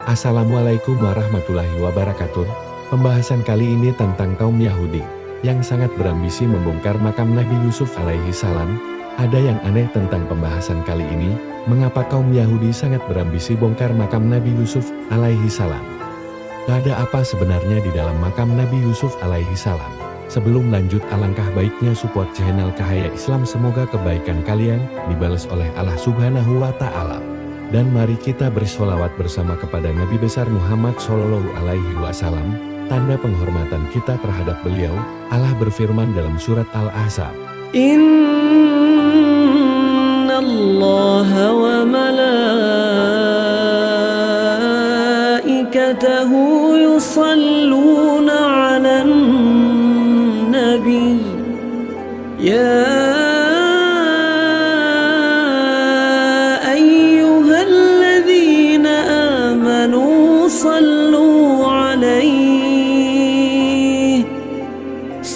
Assalamualaikum warahmatullahi wabarakatuh. Pembahasan kali ini tentang kaum Yahudi yang sangat berambisi membongkar makam Nabi Yusuf alaihi salam. Ada yang aneh tentang pembahasan kali ini, mengapa kaum Yahudi sangat berambisi bongkar makam Nabi Yusuf alaihi salam? Ada apa sebenarnya di dalam makam Nabi Yusuf alaihi salam? Sebelum lanjut, alangkah baiknya support channel Cahaya Islam, semoga kebaikan kalian dibalas oleh Allah Subhanahu wa Ta'ala. Dan mari kita bersolawat bersama kepada Nabi besar Muhammad Shallallahu Alaihi Wasallam. Tanda penghormatan kita terhadap beliau. Allah berfirman dalam surat Al-Ahzab, Inna Allah wa malaikatahu yusalluna ala nabi ya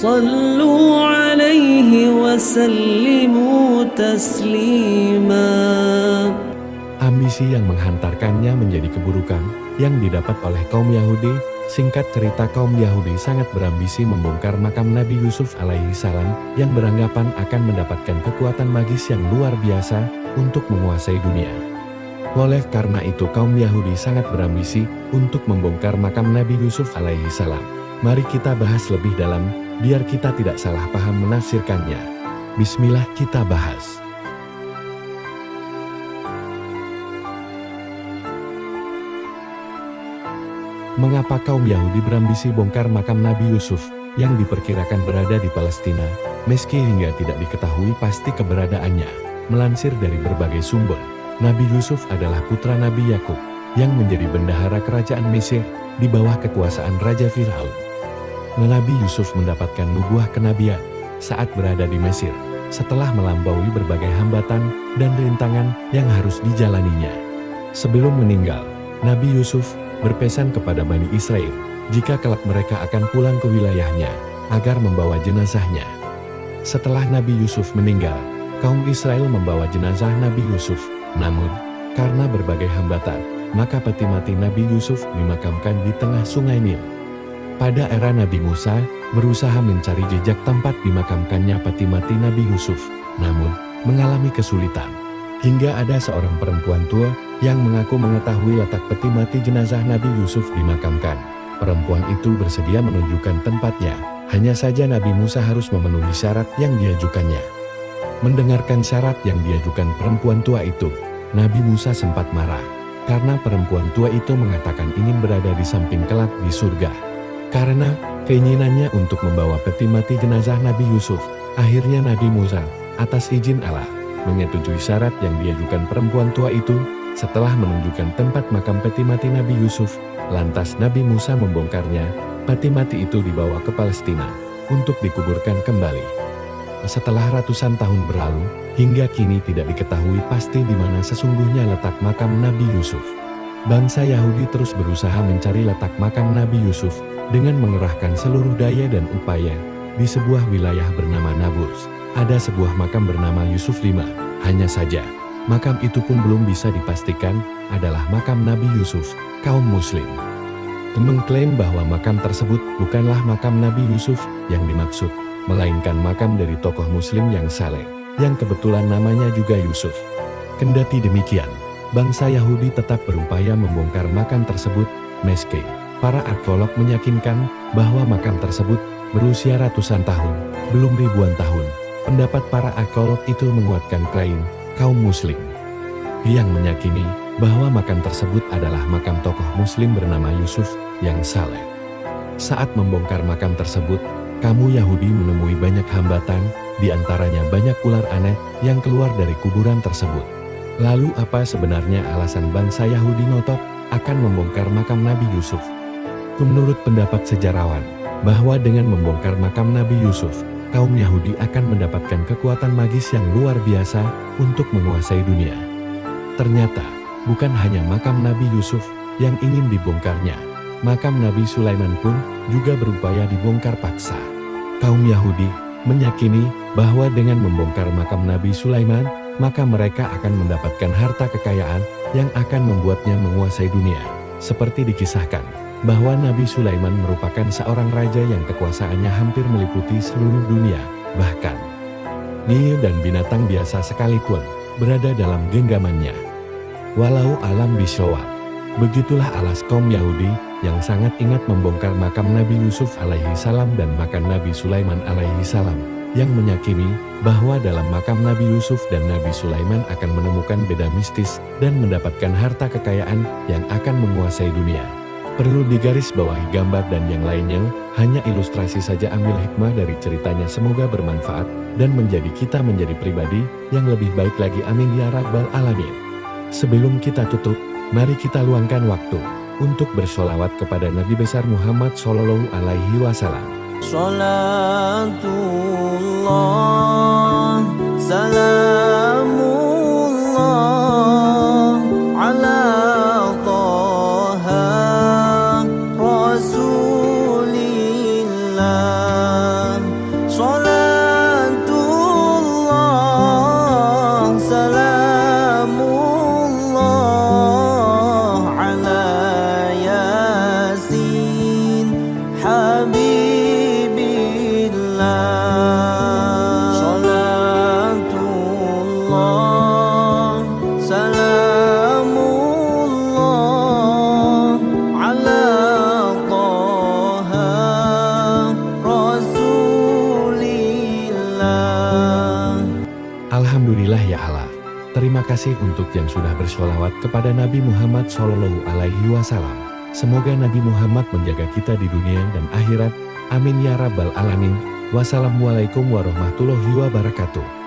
Sallu alaihi wa sallimu taslima. Ambisi yang menghantarkannya menjadi keburukan yang didapat oleh kaum Yahudi. Singkat cerita, kaum Yahudi sangat berambisi membongkar makam Nabi Yusuf alaihi salam yang beranggapan akan mendapatkan kekuatan magis yang luar biasa untuk menguasai dunia. Oleh karena itu, kaum Yahudi sangat berambisi untuk membongkar makam Nabi Yusuf alaihi salam. Mari kita bahas lebih dalam, biar kita tidak salah paham menafsirkannya. Bismillah, kita bahas. Mengapa kaum Yahudi berambisi bongkar makam Nabi Yusuf yang diperkirakan berada di Palestina, meski hingga tidak diketahui pasti keberadaannya? Melansir dari berbagai sumber, Nabi Yusuf adalah putra Nabi Yakub yang menjadi bendahara kerajaan Mesir di bawah kekuasaan Raja Fir'aun. Nabi Yusuf mendapatkan nubuah kenabian saat berada di Mesir, setelah melampaui berbagai hambatan dan rintangan yang harus dijalaninya. Sebelum meninggal, Nabi Yusuf berpesan kepada Bani Israel jika kelak mereka akan pulang ke wilayahnya agar membawa jenazahnya. Setelah Nabi Yusuf meninggal, kaum Israel membawa jenazah Nabi Yusuf. Namun, karena berbagai hambatan, maka peti mati Nabi Yusuf dimakamkan di tengah sungai Nil. Pada era Nabi Musa, berusaha mencari jejak tempat dimakamkannya peti mati Nabi Yusuf, namun mengalami kesulitan. Hingga ada seorang perempuan tua yang mengaku mengetahui letak peti mati jenazah Nabi Yusuf dimakamkan. Perempuan itu bersedia menunjukkan tempatnya, hanya saja Nabi Musa harus memenuhi syarat yang diajukannya. Mendengarkan syarat yang diajukan perempuan tua itu, Nabi Musa sempat marah, karena perempuan tua itu mengatakan ingin berada di samping kelak di surga. Karena keinginannya untuk membawa peti mati jenazah Nabi Yusuf, akhirnya Nabi Musa, atas izin Allah, menyetujui syarat yang diajukan perempuan tua itu. Setelah menunjukkan tempat makam peti mati Nabi Yusuf, lantas Nabi Musa membongkarnya. Peti mati itu dibawa ke Palestina untuk dikuburkan kembali. Setelah ratusan tahun berlalu, hingga kini tidak diketahui pasti di mana sesungguhnya letak makam Nabi Yusuf. Bangsa Yahudi terus berusaha mencari letak makam Nabi Yusuf dengan mengerahkan seluruh daya dan upaya. Di sebuah wilayah bernama Nablus, ada sebuah makam bernama Yusuf V. Hanya saja, makam itu pun belum bisa dipastikan adalah makam Nabi Yusuf. Kaum Muslim mengklaim bahwa makam tersebut bukanlah makam Nabi Yusuf yang dimaksud, melainkan makam dari tokoh Muslim yang saleh, yang kebetulan namanya juga Yusuf. Kendati demikian, bangsa Yahudi tetap berupaya membongkar makam tersebut, meski para arkeolog meyakinkan bahwa makam tersebut berusia ratusan tahun, belum ribuan tahun. Pendapat para arkeolog itu menguatkan klaim kaum Muslim yang meyakini bahwa makam tersebut adalah makam tokoh Muslim bernama Yusuf yang saleh. Saat membongkar makam tersebut, kaum Yahudi menemui banyak hambatan, di antaranya banyak ular aneh yang keluar dari kuburan tersebut. Lalu apa sebenarnya alasan bangsa Yahudi ngotot akan membongkar makam Nabi Yusuf? Menurut pendapat sejarawan, bahwa dengan membongkar makam Nabi Yusuf, kaum Yahudi akan mendapatkan kekuatan magis yang luar biasa untuk menguasai dunia. Ternyata, bukan hanya makam Nabi Yusuf yang ingin dibongkarnya, makam Nabi Sulaiman pun juga berupaya dibongkar paksa. Kaum Yahudi meyakini bahwa dengan membongkar makam Nabi Sulaiman, maka mereka akan mendapatkan harta kekayaan yang akan membuatnya menguasai dunia. Seperti dikisahkan, bahwa Nabi Sulaiman merupakan seorang raja yang kekuasaannya hampir meliputi seluruh dunia, bahkan hiu dan binatang biasa sekalipun berada dalam genggamannya. Walau alam bisawab. Begitulah alas kaum Yahudi yang sangat ingat membongkar makam Nabi Yusuf alaihi salam dan makam Nabi Sulaiman alaihi salam, yang menyakini bahwa dalam makam Nabi Yusuf dan Nabi Sulaiman akan menemukan beda mistis dan mendapatkan harta kekayaan yang akan menguasai dunia. Perlu digarisbawahi, gambar dan yang lainnya hanya ilustrasi saja, ambil hikmah dari ceritanya, semoga bermanfaat dan menjadi kita menjadi pribadi yang lebih baik lagi, amin ya rabbal alamin. Sebelum kita tutup, mari kita luangkan waktu untuk bersolawat kepada Nabi besar Muhammad Sallallahu Alaihi Wasallam. Salatullah, salamullah, ala Taha Rasulillah. Salatullah, salamullah, ala Yasin Habibillah. Salatullah, salamullah, ala Taha Rasulillah. Alhamdulillah ya Allah. Terima kasih untuk yang sudah bersolawat kepada Nabi Muhammad Sallallahu Alaihi Wasallam. Semoga Nabi Muhammad menjaga kita di dunia dan akhirat. Amin ya rabbal alamin. Wassalamualaikum warahmatullahi wabarakatuh.